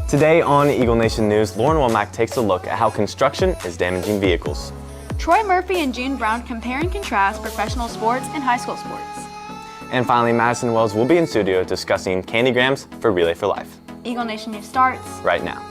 Today on Eagle Nation News, Lauren Womack takes a look at how construction is damaging vehicles. Troy Murphy and June Brown compare and contrast professional sports and high school sports. And finally, Madison Wells will be in studio discussing candygrams for Relay for Life. Eagle Nation News starts right now.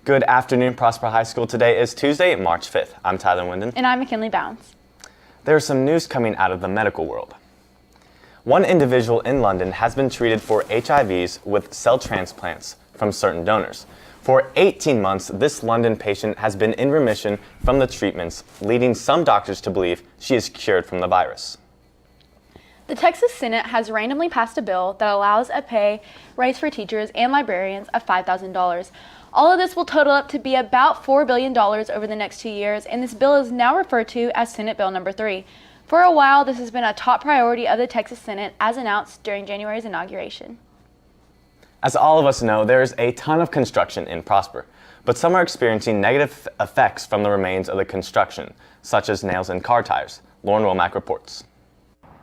Good afternoon, Prosper High School. Today is Tuesday, March 5th. I'm Tyler Winden. And I'm McKinley Bounds. There's some news coming out of the medical world. One individual in London has been treated for HIVs with cell transplants from certain donors. For 18 months, this London patient has been in remission from the treatments, leading some doctors to believe she is cured from the virus. The Texas Senate has randomly passed a bill that allows a pay raise for teachers and librarians of $5,000. All of this will total up to be about $4 billion over the next 2 years, and this bill is now referred to as Senate Bill number 3. For a while, this has been a top priority of the Texas Senate, as announced during January's inauguration. As all of us know, there is a ton of construction in Prosper, but some are experiencing negative effects from the remains of the construction, such as nails in car tires. Lauren Womack reports.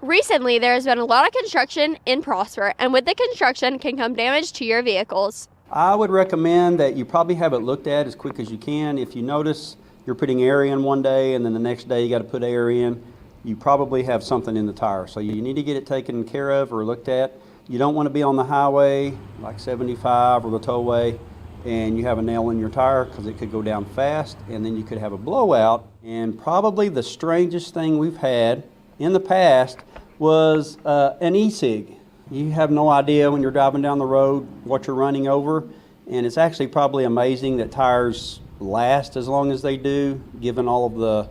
Recently, there has been a lot of construction in Prosper, and with the construction can come damage to your vehicles. I would recommend that you probably have it looked at as quick as you can. If you notice you're putting air in one day and then the next day you got to put air in, you probably have something in the tire. So you need to get it taken care of or looked at. You don't want to be on the highway like 75 or the tollway and you have a nail in your tire because it could go down fast and then you could have a blowout. And probably the strangest thing we've had in the past was an e-cig. You have no idea when you're driving down the road what you're running over, and it's actually probably amazing that tires last as long as they do, given all of the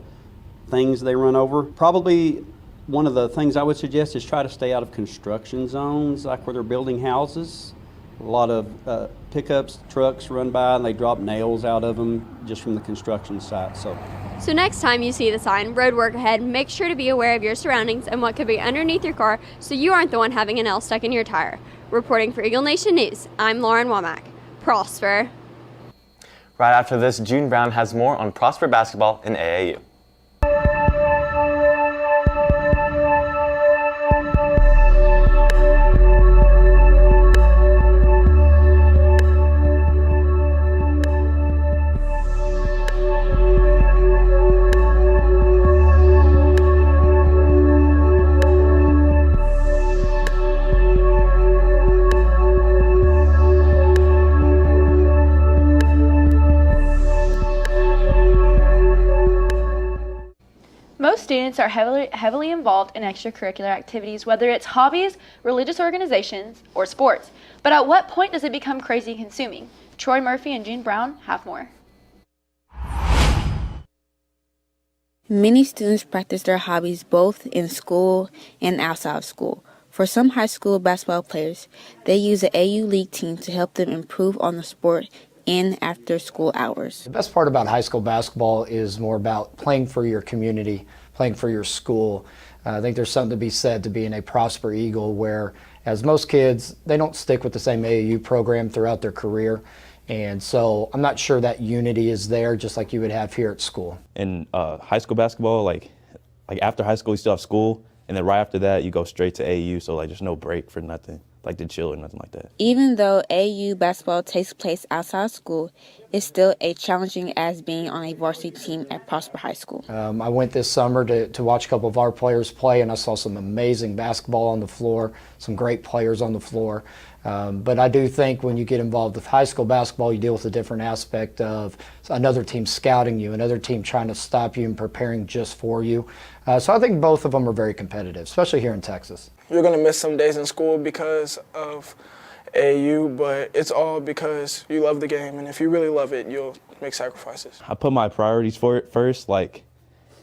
things they run over. Probably one of the things I would suggest is try to stay out of construction zones, like where they're building houses. A lot of pickups, trucks run by and they drop nails out of them just from the construction site. So next time you see the sign, road work ahead, make sure to be aware of your surroundings and what could be underneath your car so you aren't the one having a nail stuck in your tire. Reporting for Eagle Nation News, I'm Lauren Womack. Prosper. Right after this, June Brown has more on Prosper basketball in AAU. Most students are heavily involved in extracurricular activities, whether it's hobbies, religious organizations, or sports. But at what point does it become crazy consuming? Troy Murphy and June Brown have more. Many students practice their hobbies both in school and outside of school. For some high school basketball players, they use the AU League team to help them improve on the sport in after school hours. The best part about high school basketball is more about playing for your community, playing for your school. I think there's something to be said to being a Prosper Eagle where, as most kids, they don't stick with the same AAU program throughout their career. And so I'm not sure that unity is there just like you would have here at school. In high school basketball, like after high school, you still have school, and then right after that, you go straight to AAU, so there's no break for nothing. Like to chill or nothing like that. Even though AU basketball takes place outside of school, it's still as challenging as being on a varsity team at Prosper High School. I went this summer to watch a couple of our players play, and I saw some amazing basketball on the floor, some great players on the floor. But I do think when you get involved with high school basketball, you deal with a different aspect of another team scouting you, another team trying to stop you and preparing just for you. So I think both of them are very competitive, especially here in Texas. You're going to miss some days in school because of AAU, but it's all because you love the game, and if you really love it, you'll make sacrifices. I put my priorities for it first. Like,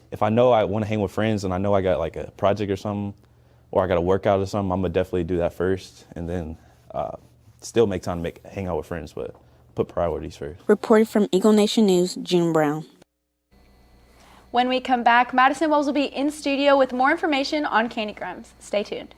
if I know I want to hang with friends and I know I got like a project or something, or I got a workout or something, I'm going to definitely do that first, and then still make time to hang out with friends. But put priorities first. Reported from Eagle Nation News, June Brown. When we come back, Madison Wells will be in studio with more information on candygrams. Stay tuned.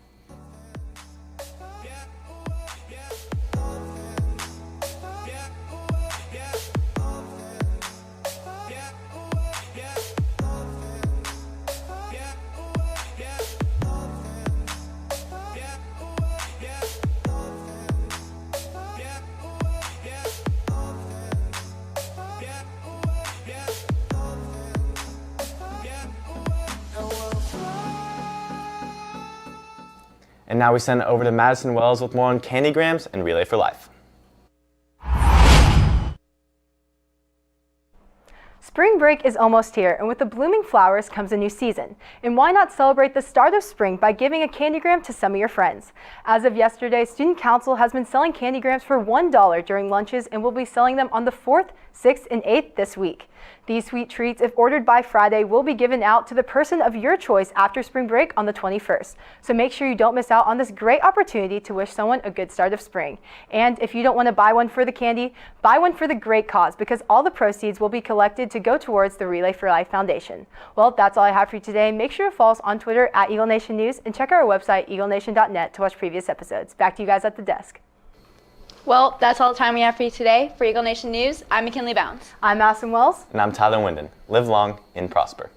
And now we send it over to Madison Wells with more on candygrams and Relay for Life. Spring break is almost here, and with the blooming flowers comes a new season. And why not celebrate the start of spring by giving a candygram to some of your friends? As of yesterday, Student Council has been selling candygrams for $1 during lunches and will be selling them on the 4th, 6th, and 8th this week. These sweet treats, if ordered by Friday, will be given out to the person of your choice after spring break on the 21st. So make sure you don't miss out on this great opportunity to wish someone a good start of spring. And if you don't want to buy one for the candy, buy one for the great cause, because all the proceeds will be collected to go towards the Relay for Life Foundation. Well, that's all I have for you today. Make sure to follow us on Twitter at Eagle Nation News and check out our website, eaglenation.net, to watch previous episodes. Back to you guys at the desk. Well, that's all the time we have for you today. For Eagle Nation News, I'm McKinley Bounds. I'm Madison Wells. And I'm Tyler Winden. Live long and prosper.